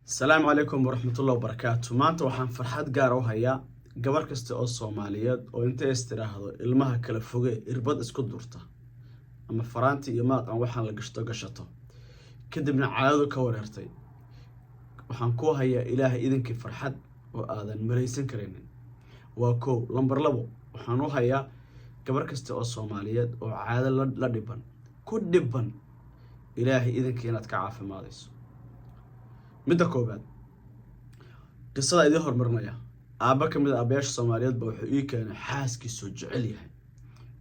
السلام عليكم ورحمة الله وبركاته. maanta waxaan farxad gaar ah u hayaa gabar kasta oo Soomaaliyeed oo inta istiraahdo ilmaha kala foge irbad isku durta ama faraanti iyo maaqan waxaan la gashato kadibna caado ka wareertay. waxaan ku hayaa Ilaahay idinkii farxad oo aadan mareysan kareen. waa koow lambar 2 waxaan u hayaa gabar kasta oo Soomaaliyeed oo caado la dhiban ku dhiban Ilaahay idinkii inaad ka caafimaadayso. midda koobaad qisada idin hormarnaya aaba kamid ah abayaasha Soomaaliyeed baa wuxuu ii keenay xaaskiisu jecel yahay.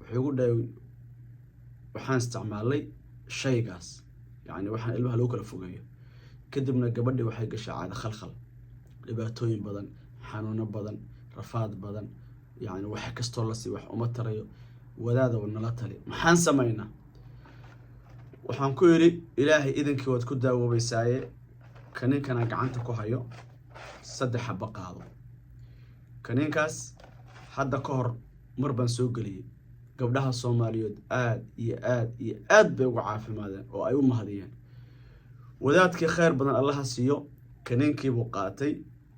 wuxuu ugu dhaw waxaan isticmaalay shaygaas yani waxaan ilmaha lagu kala fogeeyo kadibna gabadhii waxay gashay caado khalkhal dhibaatooyin badan xanuuno badan rafaad badan yani wax kasto la si wax uma tarayo wadaada nala tali maxaan sameeynaa. waxaan ku yiri Ilaahay idinkii waad ku daawoobaysaaye kaninkana gacanta ku hayo 3 xabba qaado. kaninkaas hadda ka hor mar baan soo galiyay gabdhaha Soomaaliyeed aad bay uga caafimaadeen oo ay u mahadiyeen. wadaadkii khayr badan Allah siiyo kaninkii buu qaatay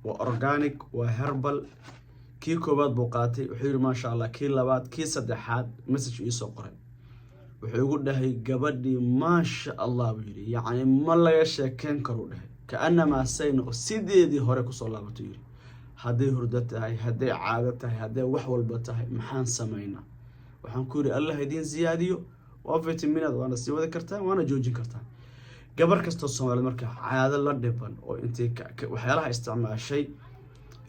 waa organic waa herbal kii koobaad buu qaatay wuxuu yiri ma sha Allah kii labaad kii saddexaad message ii soo qoray wuxuu ugu dhahay gabadhii ma sha Allah buu yiri yani ma laga sheekeen karo dhahay كأنما سينو سيدي هوري كسو لابتو يري هادي هردتهاي هادي عادتهاي هادي وحول بتهاي محان سمينا وحان كوري الله يدين زياديو وفيتامينات وانا سي ودا كرتان وانا جوجين كرتان gabar kasta Soomaaliyeed marka caado la dhiban oo intee waxyaalaha isticmaashay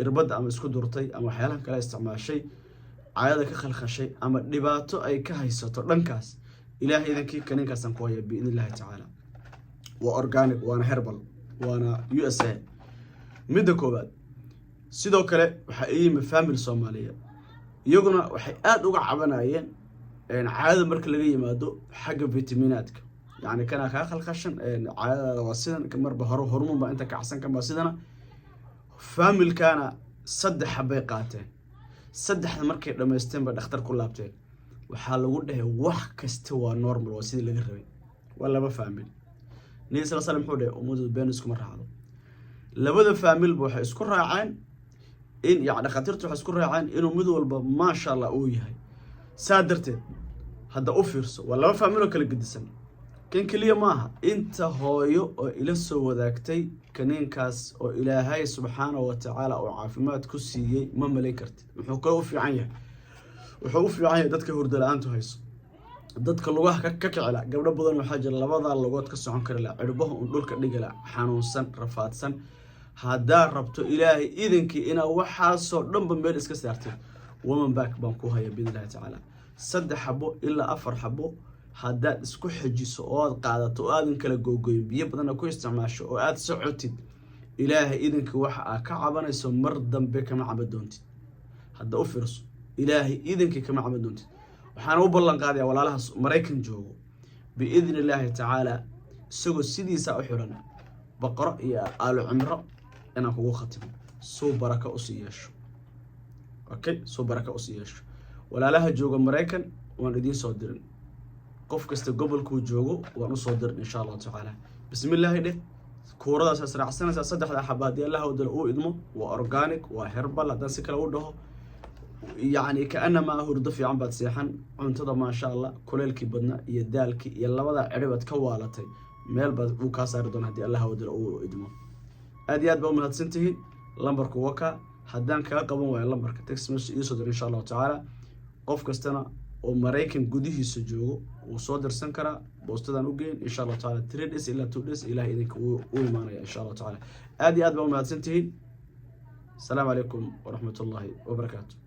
irbad ama isku durtay ama waxyaalaha kale isticmaashay caado ka khalkhashay ama dhibaato ay ka haysato dhankaas Ilaahay idinkii kaninkaasan ku haya biidnillaahi tacaala waa organic waana herbal وانا USA. midda koobaad sidoo kale waxa ay yimid family Soomaaliyeed iyaguna waxay aad uga cabanayeen caado marka laga yimaado xagga vitaminaadka yani kana ka khalkhashan caado waa sidan marba hormoon baa inta ka xasan kama sidana family kana 3 xabay qaateen 3 markay dhameysteen ba dhakhtar ku laabteen waxa lagu dhahay wax kasta waa normal waa sidii laga rabay waa laba family نبي صلى الله عليه وسلم حوله أمود بينكم مرحبا لبدا فاميل بوحة اسكو راعين إن يعني خاطرته اسكو راعين إنه مدول ما شاء الله أوي هاي سادرته هذا أوفيرس ولا فاميله كل قد سنة كان كلية معها أنت هايو إلى السو ذاكتي كنين كاس أو إلى هاي سبحانه وتعالى أو عافمات كسية ما ملكرت وحكوا في عينه وحوف في عينه دتك هرد الآن تهيس dadka lugaha ka kicila gabdho badan waxa jira labada lugood ka socon kara la cirbaha uu dhulka dhigala xanuunsan rafaadsan hadaa rabto Ilaahay idinkii ina waxa soo dhanba meel iska saartay woman back baan ku haya billahi taala 3 xabo ilaa 4 xabo hadaa isku xijiso oo aad qaadato oo aad kala googooyin biyo badan ku isticmaasho oo aad socotid Ilaahay idinkii waxa aad ka cabanayso mar dambe kama cabad doontid hadaa u fiirso Ilaahay idinkii kama cabad doontid waxaan u ballan qaadayaa walaalaha Mareykan joogo biidnillaahi tacaala isagoo sidiisa u xiran baqaro iyo aal cumro inaan kugu khatimo soo baraka u siiyasho okay soo baraka u siiyasho walaalaha jooga Mareykan waan idin soo dirin qof kasta gobolku joogo waan u soo dirin insha Allah tacaala bismillaahi dheh kuuradaas asraacsanaysa 3 xabaad Allah wadal uu idmo waa organic waa herbal hadan si kale u dhaho يعني كأنما هرد في عم بتسيحن عنتظر ما شاء الله كلالك بدنا يدالك يلا وضع عربة كوالتي ميل وكاسر دون هدي الله ودل أو إدمه أديات بوم هتسنتهي لمبرك وكا حدان كقبون ويا لمبرك تكسمش يصدر إن شاء الله تعالى قف كستنا ومريكن جوديه سجوا وصادر سنكرة بوستدان وجين إن شاء الله تعالى تريدس إلا تودس إلى إذنك وإيمانه إن شاء الله تعالى أديات بوم هتسنتهي السلام عليكم ورحمة الله وبركاته.